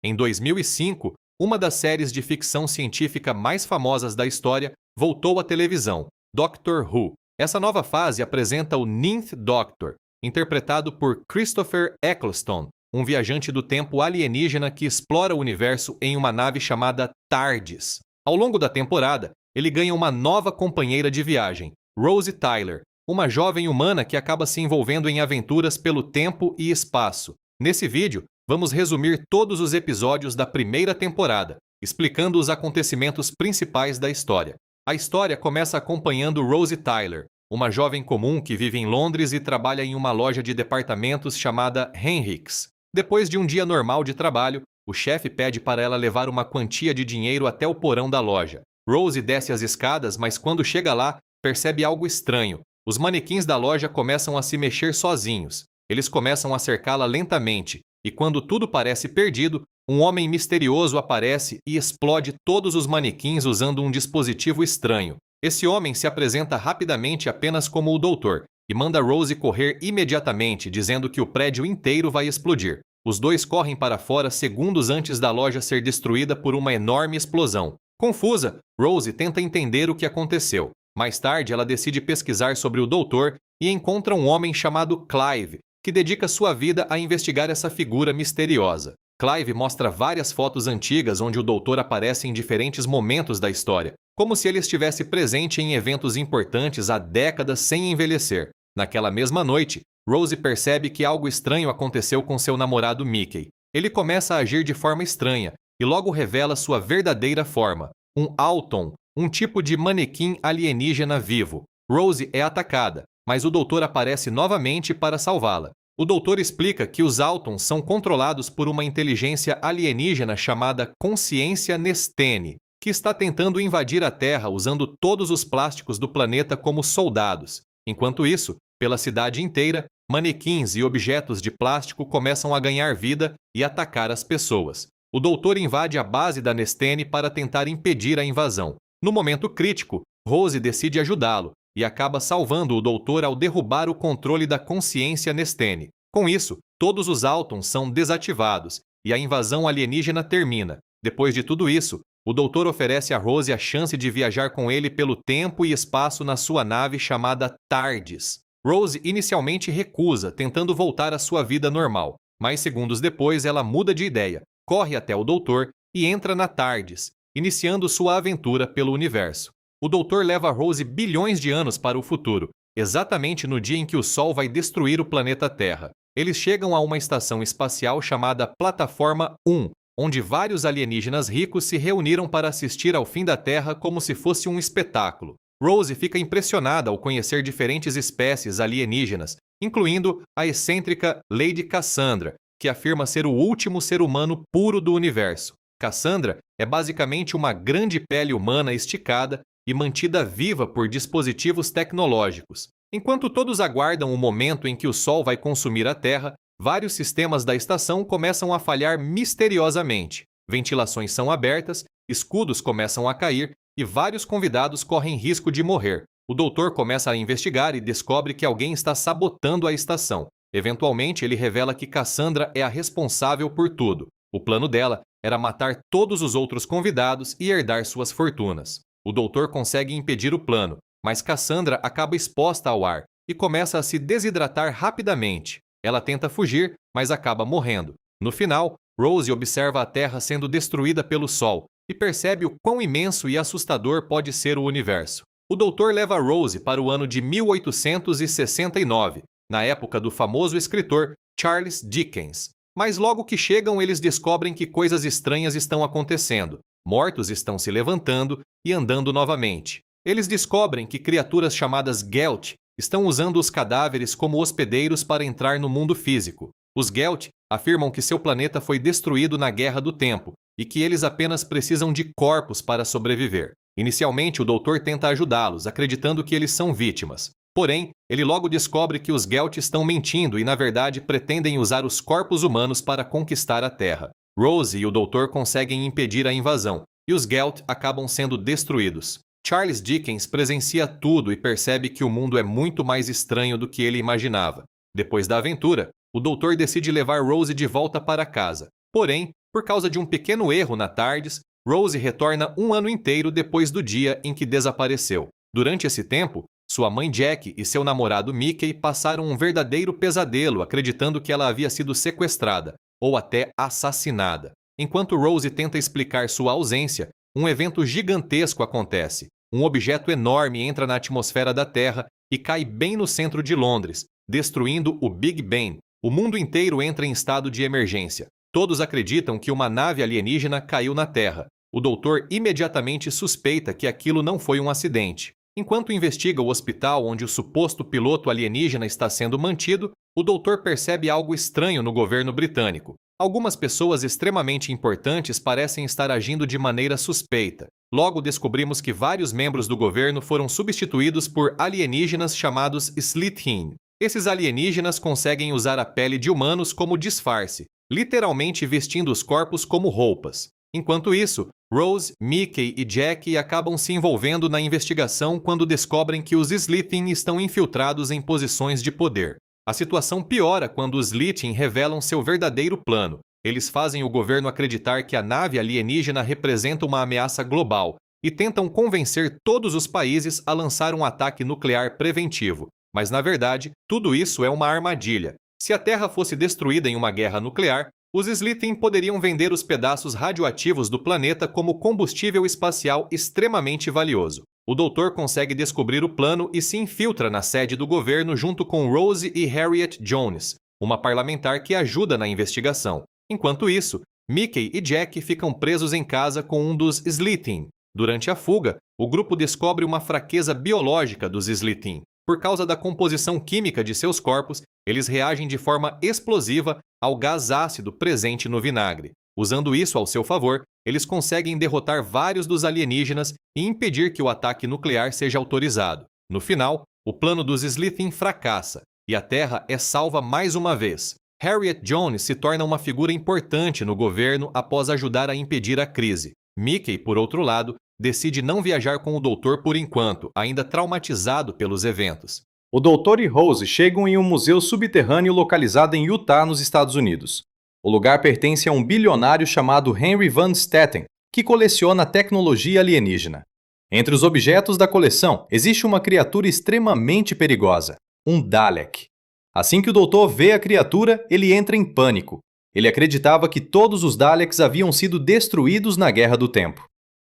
Em 2005, uma das séries de ficção científica mais famosas da história voltou à televisão, Doctor Who. Essa nova fase apresenta o Ninth Doctor, interpretado por Christopher Eccleston, um viajante do tempo alienígena que explora o universo em uma nave chamada TARDIS. Ao longo da temporada, ele ganha uma nova companheira de viagem, Rose Tyler, uma jovem humana que acaba se envolvendo em aventuras pelo tempo e espaço. Nesse vídeo, vamos resumir todos os episódios da primeira temporada, explicando os acontecimentos principais da história. A história começa acompanhando Rose Tyler, uma jovem comum que vive em Londres e trabalha em uma loja de departamentos chamada Henricks. Depois de um dia normal de trabalho, o chefe pede para ela levar uma quantia de dinheiro até o porão da loja. Rose desce as escadas, mas quando chega lá, percebe algo estranho. Os manequins da loja começam a se mexer sozinhos. Eles começam a cercá-la lentamente, e quando tudo parece perdido, um homem misterioso aparece e explode todos os manequins usando um dispositivo estranho. Esse homem se apresenta rapidamente apenas como o doutor e manda Rose correr imediatamente, dizendo que o prédio inteiro vai explodir. Os dois correm para fora segundos antes da loja ser destruída por uma enorme explosão. Confusa, Rose tenta entender o que aconteceu. Mais tarde, ela decide pesquisar sobre o doutor e encontra um homem chamado Clive, que dedica sua vida a investigar essa figura misteriosa. Clive mostra várias fotos antigas onde o doutor aparece em diferentes momentos da história, como se ele estivesse presente em eventos importantes há décadas sem envelhecer. Naquela mesma noite, Rose percebe que algo estranho aconteceu com seu namorado Mickey. Ele começa a agir de forma estranha e logo revela sua verdadeira forma, um Auton, um tipo de manequim alienígena vivo. Rose é atacada, mas o doutor aparece novamente para salvá-la. O doutor explica que os Autons são controlados por uma inteligência alienígena chamada Consciência Nestene, que está tentando invadir a Terra usando todos os plásticos do planeta como soldados. Enquanto isso, pela cidade inteira, manequins e objetos de plástico começam a ganhar vida e atacar as pessoas. O doutor invade a base da Nestene para tentar impedir a invasão. No momento crítico, Rose decide ajudá-lo e acaba salvando o doutor ao derrubar o controle da consciência Nestene. Com isso, todos os Autons são desativados e a invasão alienígena termina. Depois de tudo isso, o doutor oferece a Rose a chance de viajar com ele pelo tempo e espaço na sua nave chamada TARDIS. Rose inicialmente recusa, tentando voltar à sua vida normal, mas segundos depois ela muda de ideia, corre até o doutor e entra na TARDIS, iniciando sua aventura pelo universo. O doutor leva Rose bilhões de anos para o futuro, exatamente no dia em que o Sol vai destruir o planeta Terra. Eles chegam a uma estação espacial chamada Plataforma 1, onde vários alienígenas ricos se reuniram para assistir ao fim da Terra como se fosse um espetáculo. Rose fica impressionada ao conhecer diferentes espécies alienígenas, incluindo a excêntrica Lady Cassandra, que afirma ser o último ser humano puro do universo. Cassandra é basicamente uma grande pele humana esticada e mantida viva por dispositivos tecnológicos. Enquanto todos aguardam o momento em que o Sol vai consumir a Terra, vários sistemas da estação começam a falhar misteriosamente. Ventilações são abertas, escudos começam a cair e vários convidados correm risco de morrer. O doutor começa a investigar e descobre que alguém está sabotando a estação. Eventualmente, ele revela que Cassandra é a responsável por tudo. O plano dela era matar todos os outros convidados e herdar suas fortunas. O doutor consegue impedir o plano, mas Cassandra acaba exposta ao ar e começa a se desidratar rapidamente. Ela tenta fugir, mas acaba morrendo. No final, Rose observa a Terra sendo destruída pelo Sol e percebe o quão imenso e assustador pode ser o universo. O doutor leva Rose para o ano de 1869, na época do famoso escritor Charles Dickens. Mas logo que chegam, eles descobrem que coisas estranhas estão acontecendo. Mortos estão se levantando e andando novamente. Eles descobrem que criaturas chamadas Gelt estão usando os cadáveres como hospedeiros para entrar no mundo físico. Os Gelt afirmam que seu planeta foi destruído na Guerra do Tempo e que eles apenas precisam de corpos para sobreviver. Inicialmente, o doutor tenta ajudá-los, acreditando que eles são vítimas. Porém, ele logo descobre que os Gelt estão mentindo e, na verdade, pretendem usar os corpos humanos para conquistar a Terra. Rose e o doutor conseguem impedir a invasão, e os Gelt acabam sendo destruídos. Charles Dickens presencia tudo e percebe que o mundo é muito mais estranho do que ele imaginava. Depois da aventura, o doutor decide levar Rose de volta para casa. Porém, Por causa de um pequeno erro na TARDIS, Rose retorna um ano inteiro depois do dia em que desapareceu. Durante esse tempo, sua mãe Jack e seu namorado Mickey passaram um verdadeiro pesadelo acreditando que ela havia sido sequestrada, ou até assassinada. Enquanto Rose tenta explicar sua ausência, um evento gigantesco acontece. Um objeto enorme entra na atmosfera da Terra e cai bem no centro de Londres, destruindo o Big Ben. O mundo inteiro entra em estado de emergência. Todos acreditam que uma nave alienígena caiu na Terra. O doutor imediatamente suspeita que aquilo não foi um acidente. Enquanto investiga o hospital onde o suposto piloto alienígena está sendo mantido, o doutor percebe algo estranho no governo britânico. Algumas pessoas extremamente importantes parecem estar agindo de maneira suspeita. Logo descobrimos que vários membros do governo foram substituídos por alienígenas chamados Slitheen. Esses alienígenas conseguem usar a pele de humanos como disfarce, literalmente vestindo os corpos como roupas. Enquanto isso, Rose, Mickey e Jack acabam se envolvendo na investigação quando descobrem que os Slitheen estão infiltrados em posições de poder. A situação piora quando os Slitheen revelam seu verdadeiro plano. Eles fazem o governo acreditar que a nave alienígena representa uma ameaça global e tentam convencer todos os países a lançar um ataque nuclear preventivo. Mas, na verdade, tudo isso é uma armadilha. Se a Terra fosse destruída em uma guerra nuclear, os Slitheen poderiam vender os pedaços radioativos do planeta como combustível espacial extremamente valioso. O doutor consegue descobrir o plano e se infiltra na sede do governo junto com Rose e Harriet Jones, uma parlamentar que ajuda na investigação. Enquanto isso, Mickey e Jack ficam presos em casa com um dos Slitheen. Durante a fuga, o grupo descobre uma fraqueza biológica dos Slitheen. Por causa da composição química de seus corpos, eles reagem de forma explosiva ao gás ácido presente no vinagre. Usando isso ao seu favor, eles conseguem derrotar vários dos alienígenas e impedir que o ataque nuclear seja autorizado. No final, o plano dos Slitheen fracassa e a Terra é salva mais uma vez. Harriet Jones se torna uma figura importante no governo após ajudar a impedir a crise. Mickey, por outro lado, decide não viajar com o doutor por enquanto, ainda traumatizado pelos eventos. O doutor e Rose chegam em um museu subterrâneo localizado em Utah, nos Estados Unidos. O lugar pertence a um bilionário chamado Henry Van Stetten, que coleciona tecnologia alienígena. Entre os objetos da coleção, existe uma criatura extremamente perigosa, um Dalek. Assim que o doutor vê a criatura, ele entra em pânico. Ele acreditava que todos os Daleks haviam sido destruídos na Guerra do Tempo.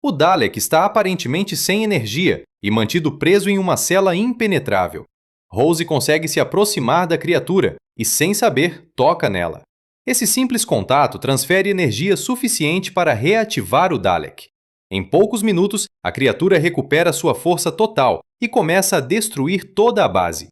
O Dalek está aparentemente sem energia e mantido preso em uma cela impenetrável. Rose consegue se aproximar da criatura e, sem saber, toca nela. Esse simples contato transfere energia suficiente para reativar o Dalek. Em poucos minutos, a criatura recupera sua força total e começa a destruir toda a base.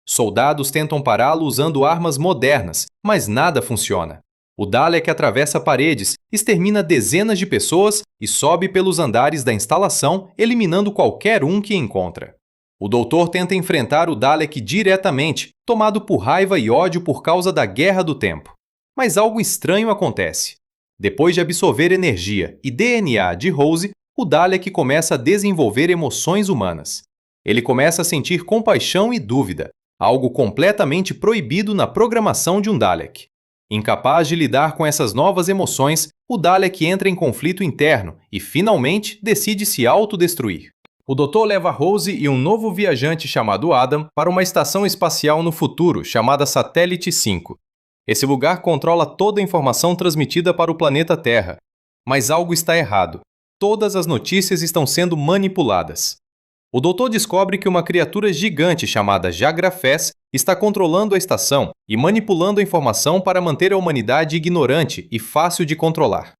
Soldados tentam pará-lo usando armas modernas, mas nada funciona. O Dalek atravessa paredes, extermina dezenas de pessoas e sobe pelos andares da instalação, eliminando qualquer um que encontra. O doutor tenta enfrentar o Dalek diretamente, tomado por raiva e ódio por causa da Guerra do Tempo. Mas algo estranho acontece. Depois de absorver energia e DNA de Rose, o Dalek começa a desenvolver emoções humanas. Ele começa a sentir compaixão e dúvida, algo completamente proibido na programação de um Dalek. Incapaz de lidar com essas novas emoções, o Dalek entra em conflito interno e, finalmente, decide se autodestruir. O doutor leva Rose e um novo viajante chamado Adam para uma estação espacial no futuro chamada Satélite 5. Esse lugar controla toda a informação transmitida para o planeta Terra. Mas algo está errado. Todas as notícias estão sendo manipuladas. O doutor descobre que uma criatura gigante chamada Jagrafés está controlando a estação e manipulando a informação para manter a humanidade ignorante e fácil de controlar.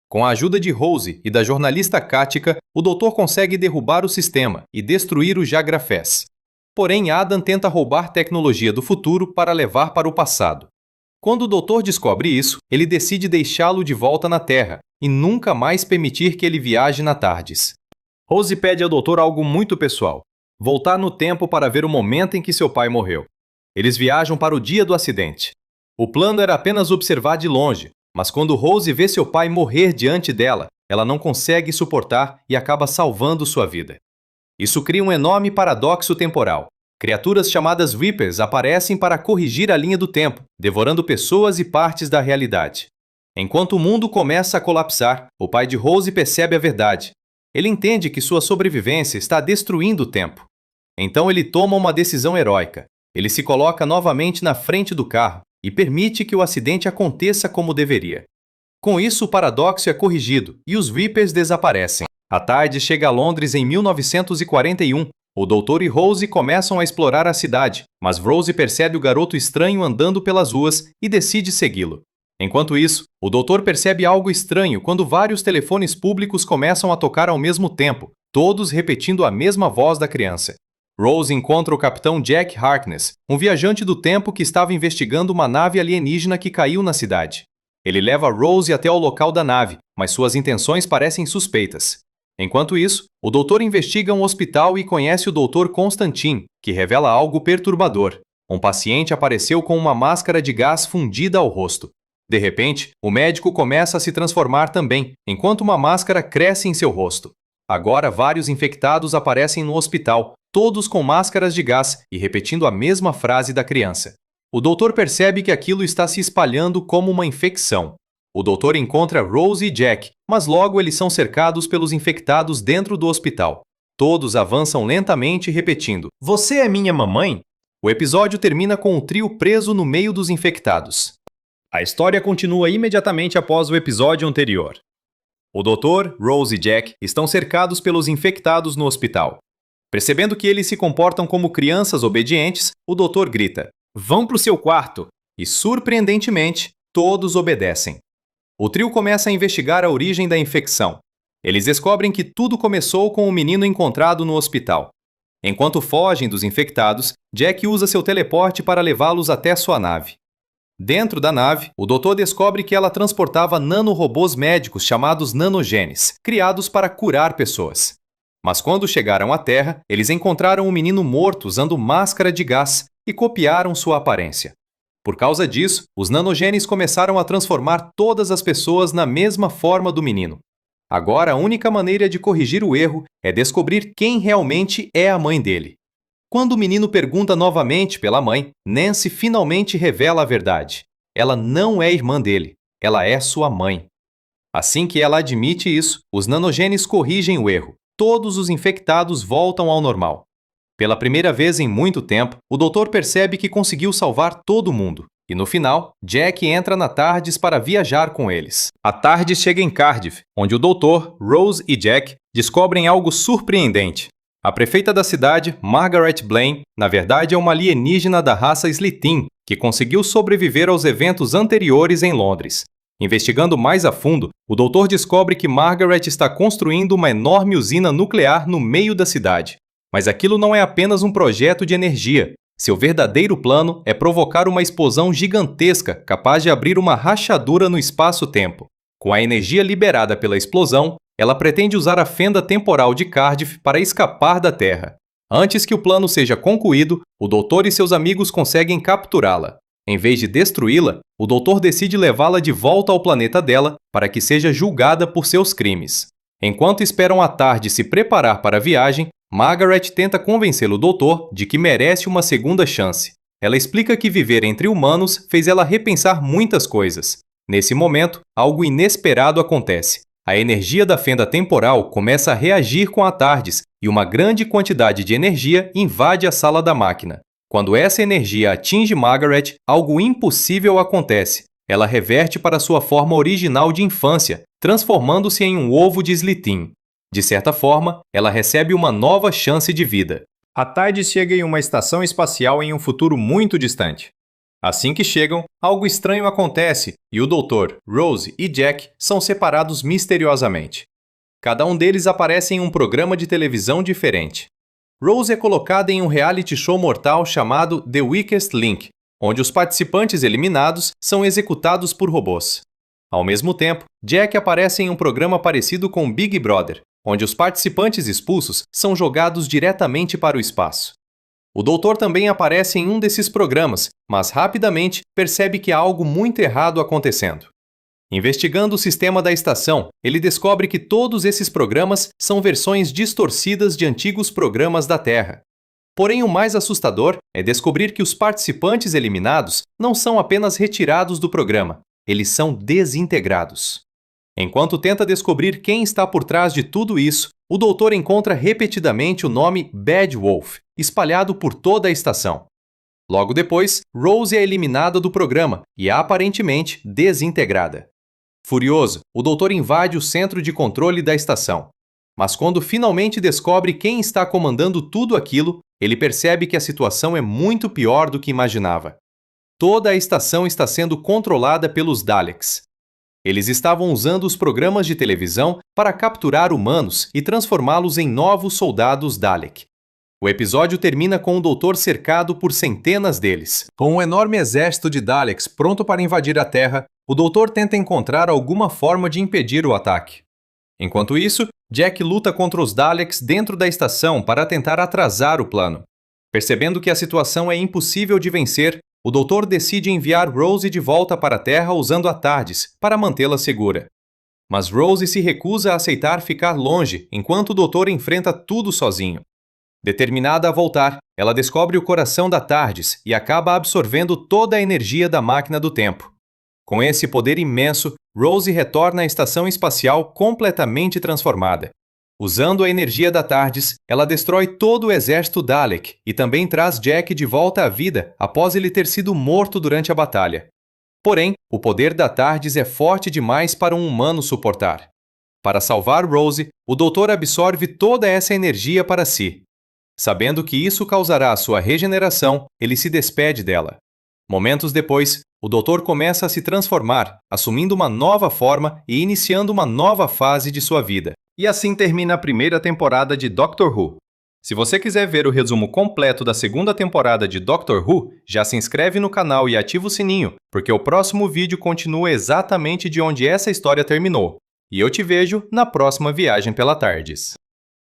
Com a ajuda de Rose e da jornalista Katika, o doutor consegue derrubar o sistema e destruir o Jagrafés. Porém, Adam tenta roubar tecnologia do futuro para levar para o passado. Quando o doutor descobre isso, ele decide deixá-lo de volta na Terra e nunca mais permitir que ele viaje na TARDIS. Rose pede ao doutor algo muito pessoal: voltar no tempo para ver o momento em que seu pai morreu. Eles viajam para o dia do acidente. O plano era apenas observar de longe, mas quando Rose vê seu pai morrer diante dela, ela não consegue suportar e acaba salvando sua vida. Isso cria um enorme paradoxo temporal. Criaturas chamadas Reapers aparecem para corrigir a linha do tempo, devorando pessoas e partes da realidade. Enquanto o mundo começa a colapsar, o pai de Rose percebe a verdade. Ele entende que sua sobrevivência está destruindo o tempo. Então ele toma uma decisão heróica. Ele se coloca novamente na frente do carro e permite que o acidente aconteça como deveria. Com isso, o paradoxo é corrigido e os Reapers desaparecem. A tarde chega a Londres em 1941. O doutor e Rose começam a explorar a cidade, mas Rose percebe o garoto estranho andando pelas ruas e decide segui-lo. Enquanto isso, o doutor percebe algo estranho quando vários telefones públicos começam a tocar ao mesmo tempo, todos repetindo a mesma voz da criança. Rose encontra o capitão Jack Harkness, um viajante do tempo que estava investigando uma nave alienígena que caiu na cidade. Ele leva Rose até o local da nave, mas suas intenções parecem suspeitas. Enquanto isso, o doutor investiga um hospital e conhece o Dr. Constantine, que revela algo perturbador. Um paciente apareceu com uma máscara de gás fundida ao rosto. De repente, o médico começa a se transformar também, enquanto uma máscara cresce em seu rosto. Agora, vários infectados aparecem no hospital, todos com máscaras de gás e repetindo a mesma frase da criança. O doutor percebe que aquilo está se espalhando como uma infecção. O doutor encontra Rose e Jack, mas logo eles são cercados pelos infectados dentro do hospital. Todos avançam lentamente repetindo: "Você é minha mamãe?" O episódio termina com o trio preso no meio dos infectados. A história continua imediatamente após o episódio anterior. O doutor, Rose e Jack estão cercados pelos infectados no hospital. Percebendo que eles se comportam como crianças obedientes, o doutor grita: "Vão para o seu quarto!" E, surpreendentemente, todos obedecem. O trio começa a investigar a origem da infecção. Eles descobrem que tudo começou com o menino encontrado no hospital. Enquanto fogem dos infectados, Jack usa seu teleporte para levá-los até sua nave. Dentro da nave, o doutor descobre que ela transportava nanorobôs médicos chamados nanogenes, criados para curar pessoas. Mas quando chegaram à Terra, eles encontraram um menino morto usando máscara de gás e copiaram sua aparência. Por causa disso, os nanogenes começaram a transformar todas as pessoas na mesma forma do menino. Agora, a única maneira de corrigir o erro é descobrir quem realmente é a mãe dele. Quando o menino pergunta novamente pela mãe, Nancy finalmente revela a verdade. Ela não é irmã dele, ela é sua mãe. Assim que ela admite isso, os nanogenes corrigem o erro. Todos os infectados voltam ao normal. Pela primeira vez em muito tempo, o doutor percebe que conseguiu salvar todo mundo. E no final, Jack entra na TARDIS para viajar com eles. A TARDIS chega em Cardiff, onde o doutor, Rose e Jack descobrem algo surpreendente. A prefeita da cidade, Margaret Blaine, na verdade é uma alienígena da raça Slitin, que conseguiu sobreviver aos eventos anteriores em Londres. Investigando mais a fundo, o doutor descobre que Margaret está construindo uma enorme usina nuclear no meio da cidade. Mas aquilo não é apenas um projeto de energia. Seu verdadeiro plano é provocar uma explosão gigantesca capaz de abrir uma rachadura no espaço-tempo. Com a energia liberada pela explosão, ela pretende usar a fenda temporal de Cardiff para escapar da Terra. Antes que o plano seja concluído, o doutor e seus amigos conseguem capturá-la. Em vez de destruí-la, o doutor decide levá-la de volta ao planeta dela para que seja julgada por seus crimes. Enquanto esperam a tarde se preparar para a viagem, Margaret tenta convencer o doutor de que merece uma segunda chance. Ela explica que viver entre humanos fez ela repensar muitas coisas. Nesse momento, algo inesperado acontece. A energia da fenda temporal começa a reagir com a TARDIS e uma grande quantidade de energia invade a sala da máquina. Quando essa energia atinge Margaret, algo impossível acontece. Ela reverte para sua forma original de infância, transformando-se em um ovo de Slitin. De certa forma, ela recebe uma nova chance de vida. A TARDIS chega em uma estação espacial em um futuro muito distante. Assim que chegam, algo estranho acontece e o doutor, Rose e Jack são separados misteriosamente. Cada um deles aparece em um programa de televisão diferente. Rose é colocada em um reality show mortal chamado The Weakest Link, onde os participantes eliminados são executados por robôs. Ao mesmo tempo, Jack aparece em um programa parecido com Big Brother, onde os participantes expulsos são jogados diretamente para o espaço. O doutor também aparece em um desses programas, mas rapidamente percebe que há algo muito errado acontecendo. Investigando o sistema da estação, ele descobre que todos esses programas são versões distorcidas de antigos programas da Terra. Porém, o mais assustador é descobrir que os participantes eliminados não são apenas retirados do programa, eles são desintegrados. Enquanto tenta descobrir quem está por trás de tudo isso, o doutor encontra repetidamente o nome Bad Wolf, espalhado por toda a estação. Logo depois, Rose é eliminada do programa e aparentemente desintegrada. Furioso, o doutor invade o centro de controle da estação. Mas quando finalmente descobre quem está comandando tudo aquilo, ele percebe que a situação é muito pior do que imaginava. Toda a estação está sendo controlada pelos Daleks. Eles estavam usando os programas de televisão para capturar humanos e transformá-los em novos soldados Dalek. O episódio termina com o doutor cercado por centenas deles. Com um enorme exército de Daleks pronto para invadir a Terra, o doutor tenta encontrar alguma forma de impedir o ataque. Enquanto isso, Jack luta contra os Daleks dentro da estação para tentar atrasar o plano. Percebendo que a situação é impossível de vencer, o doutor decide enviar Rose de volta para a Terra usando a TARDIS para mantê-la segura. Mas Rose se recusa a aceitar ficar longe enquanto o doutor enfrenta tudo sozinho. Determinada a voltar, ela descobre o coração da TARDIS e acaba absorvendo toda a energia da máquina do tempo. Com esse poder imenso, Rose retorna à estação espacial completamente transformada. Usando a energia da TARDIS, ela destrói todo o exército Dalek e também traz Jack de volta à vida após ele ter sido morto durante a batalha. Porém, o poder da TARDIS é forte demais para um humano suportar. Para salvar Rose, o doutor absorve toda essa energia para si. Sabendo que isso causará sua regeneração, ele se despede dela. Momentos depois, o doutor começa a se transformar, assumindo uma nova forma e iniciando uma nova fase de sua vida. E assim termina a primeira temporada de Doctor Who. Se você quiser ver o resumo completo da segunda temporada de Doctor Who, já se inscreve no canal e ativa o sininho, porque o próximo vídeo continua exatamente de onde essa história terminou. E eu te vejo na próxima viagem pela TARDIS.